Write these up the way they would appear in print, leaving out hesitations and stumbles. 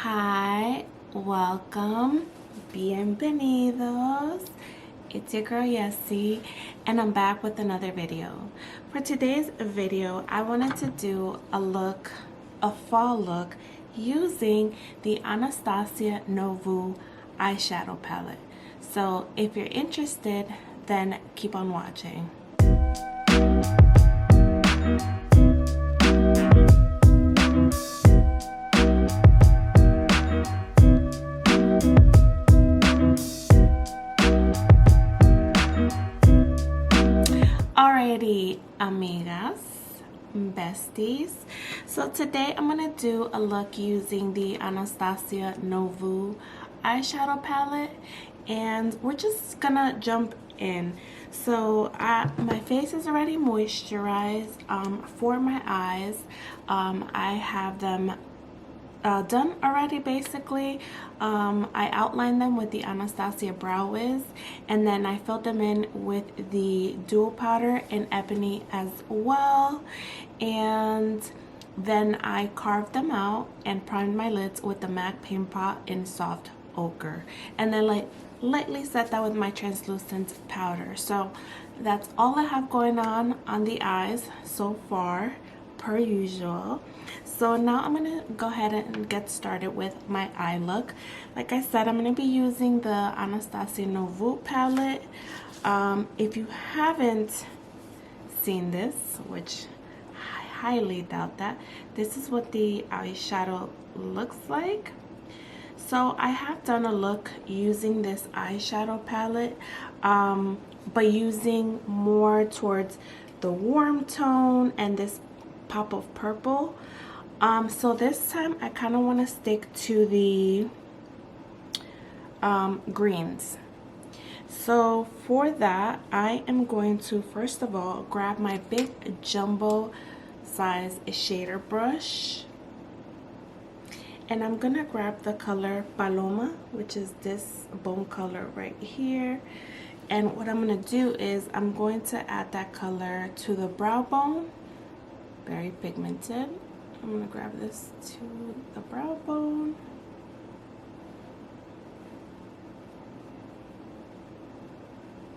Hi, welcome, bienvenidos. It's your girl Yessie, and I'm back with another video. For today's video, I wanted to do a fall look using the Anastasia Nouveau eyeshadow palette. So if you're interested, then keep on watching. Alrighty, amigas, besties. So today I'm gonna do a look using the Anastasia Nouveau eyeshadow palette, and we're just gonna jump in. So my face is already moisturized. For my eyes, I have them done already. Basically, I outlined them with the Anastasia Brow Wiz, and then I filled them in with the dual powder in Ebony as well, and then I carved them out and primed my lids with the MAC Paint Pot in soft ochre, and then lightly set that with my translucent powder. So that's all I have going on the eyes so far, per usual. So now I'm gonna go ahead and get started with my eye look. Like I said, I'm gonna be using the Anastasia Nouveau palette. If you haven't seen this, which I highly doubt that, this is what the eyeshadow looks like. So I have done a look using this eyeshadow palette, but using more towards the warm tone and this pop of purple. So this time I kind of want to stick to the greens. So for that, I am going to first of all grab my big jumbo size shader brush, and I'm gonna grab the color Paloma, which is this bone color right here. And what I'm gonna do is I'm going to add that color to the brow bone. Very pigmented. I'm gonna grab this to the brow bone.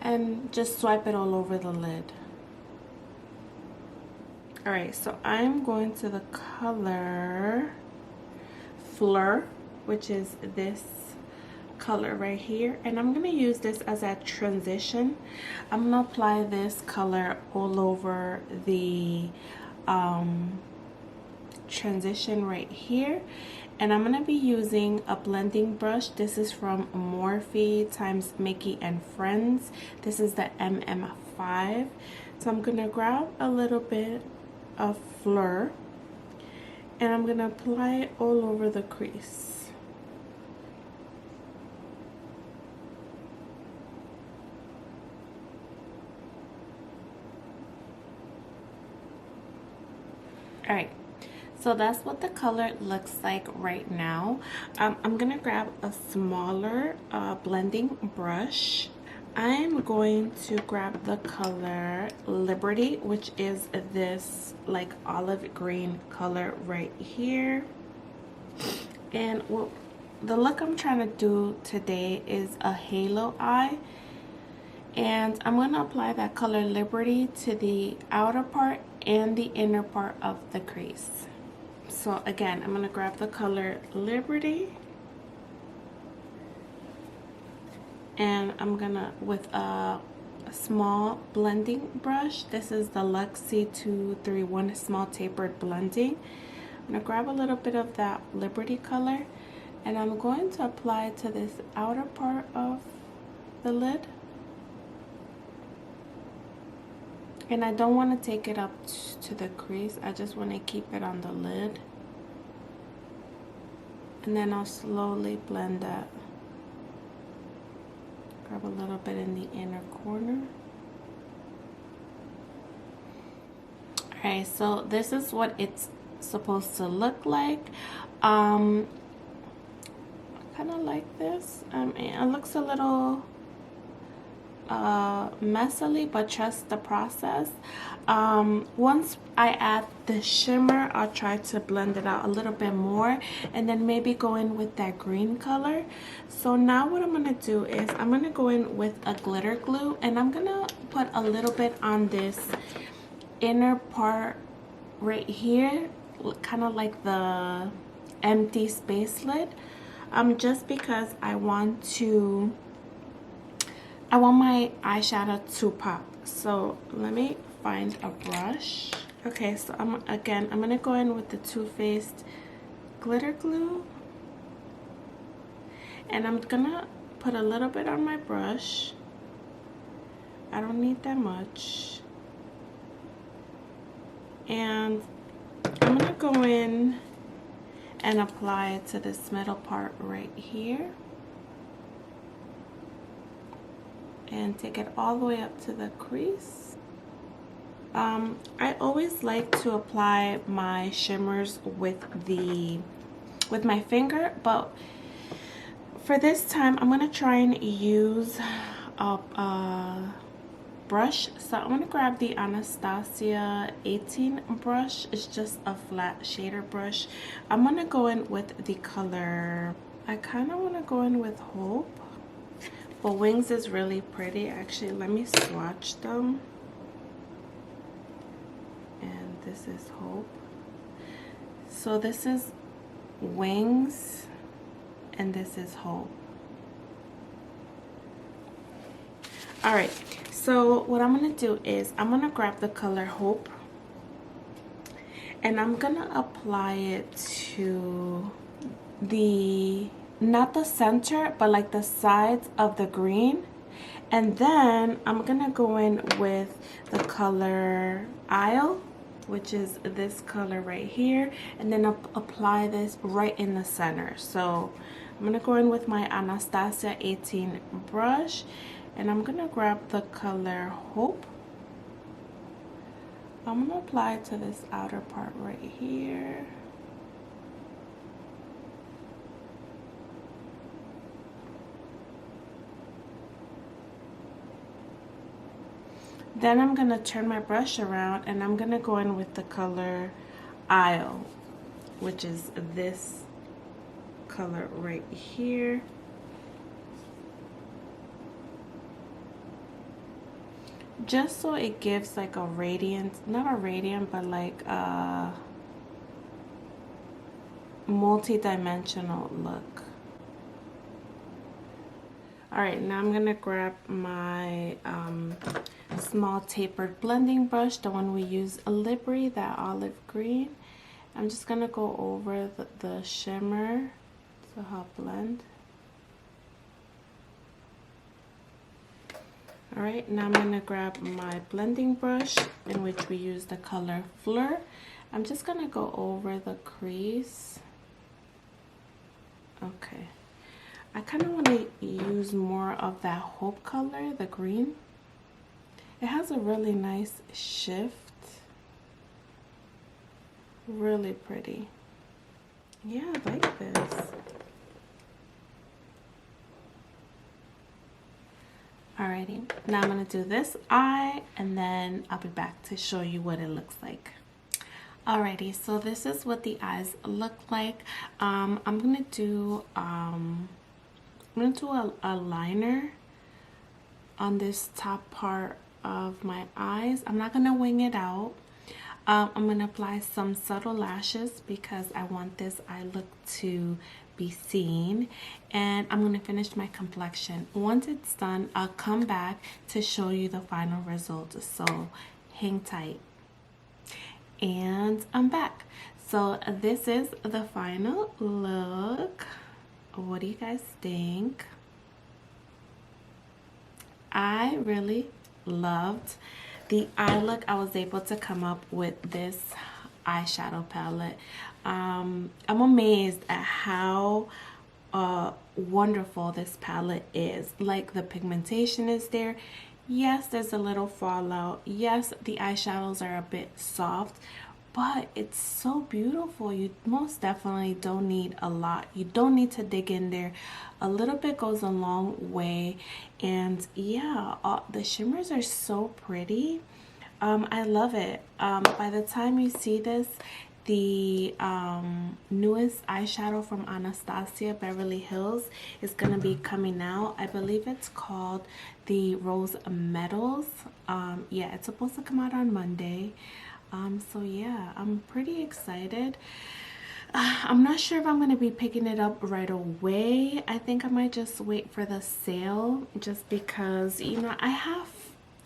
And just swipe it all over the lid. Alright, so I'm going to the color Fleur, which is this color right here, and I'm gonna use this as a transition. I'm gonna apply this color all over the transition right here, and I'm gonna be using a blending brush. This is from Morphe times Mickey and Friends. This is the MM5. So I'm gonna grab a little bit of Fleur, and I'm gonna apply it all over the crease. All right, so that's what the color looks like right now. I'm gonna grab a smaller blending brush. I'm going to grab the color Liberty, which is this like olive green color right here. And the look I'm trying to do today is a halo eye, and I'm going to apply that color Liberty to the outer part and the inner part of the crease. So again, I'm going to grab the color Liberty, and I'm gonna, with a small blending brush, this is the Luxie 231 small tapered blending, I'm gonna grab a little bit of that Liberty color, and I'm going to apply it to this outer part of the lid. And I don't want to take it up to the crease, I just want to keep it on the lid. And then I'll slowly blend that. Grab a little bit in the inner corner. Alright, so this is what it's supposed to look like. I kind of like this. It looks a little messily, but trust the process. Once I add the shimmer, I'll try to blend it out a little bit more and then maybe go in with that green color. So now what I'm going to do is I'm going to go in with a glitter glue, and I'm going to put a little bit on this inner part right here, kind of like the empty space lid, just because I want my eyeshadow to pop. So let me find a brush. Okay, so I'm gonna go in with the Too Faced glitter glue, and I'm gonna put a little bit on my brush. I don't need that much. And I'm gonna go in and apply it to this middle part right here, and take it all the way up to the crease. I always like to apply my shimmers with my finger, but for this time I'm gonna try and use a brush. So I'm gonna grab the Anastasia 18 brush. It's just a flat shader brush. I'm gonna go in with the color, I kind of want to go in with Hope, but Wings is really pretty. Actually, let me swatch them. And this is Hope. So this is Wings and this is Hope. Alright, so what I'm going to do is I'm going to grab the color Hope, and I'm going to apply it to not the center, but like the sides of the green. And then I'm going to go in with the color Isle, which is this color right here, and then apply this right in the center. So I'm going to go in with my Anastasia 18 brush, and I'm going to grab the color Hope. I'm going to apply it to this outer part right here. Then I'm going to turn my brush around, and I'm going to go in with the color Isle, which is this color right here. Just so it gives like a radiant, not a radiant, but like a multi-dimensional look. Alright, now I'm going to grab my small tapered blending brush, the one we use, a Libri, that olive green. I'm just going to go over the shimmer to help blend. Alright, now I'm going to grab my blending brush, in which we use the color Fleur. I'm just going to go over the crease. Okay. I kind of want to use more of that Hope color, the green. It has a really nice shift. Really pretty. Yeah, I like this. Alrighty, now I'm going to do this eye, and then I'll be back to show you what it looks like. Alrighty, so this is what the eyes look like. I'm going to do a liner on this top part of my eyes. I'm not going to wing it out. I'm going to apply some subtle lashes because I want this eye look to be seen, and I'm going to finish my complexion. Once it's done, I'll come back to show you the final result, so hang tight. And I'm back. So this is the final look. What do you guys think? I really loved the eye look. I was able to come up with this eyeshadow palette. I'm amazed at how wonderful this palette is. Like, the pigmentation is there. Yes, there's a little fallout. Yes, the eyeshadows are a bit soft, but it's so beautiful. You most definitely don't need a lot. You don't need to dig in there. A little bit goes a long way. And yeah, the shimmers are so pretty. I love it. By the time you see this, the newest eyeshadow from Anastasia Beverly Hills is gonna be coming out. I believe it's called the Rose Metals. Yeah, it's supposed to come out on Monday. So yeah, I'm pretty excited. I'm not sure if I'm going to be picking it up right away. I think I might just wait for the sale, just because, you know, I have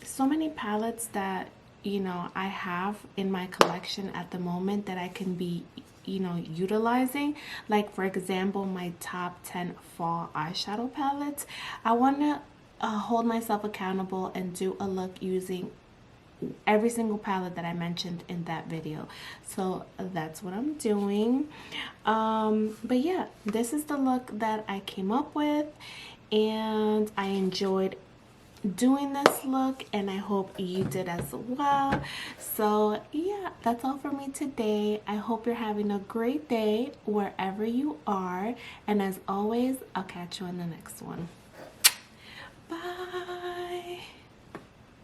so many palettes that, you know, I have in my collection at the moment that I can be, you know, utilizing. Like, for example, my top 10 fall eyeshadow palettes. I want to hold myself accountable and do a look using every single palette that I mentioned in that video. So that's what I'm doing. But yeah, this is the look that I came up with, and I enjoyed doing this look, and I hope you did as well. So yeah, that's all for me today. I hope you're having a great day wherever you are, and as always, I'll catch you in the next one. Bye.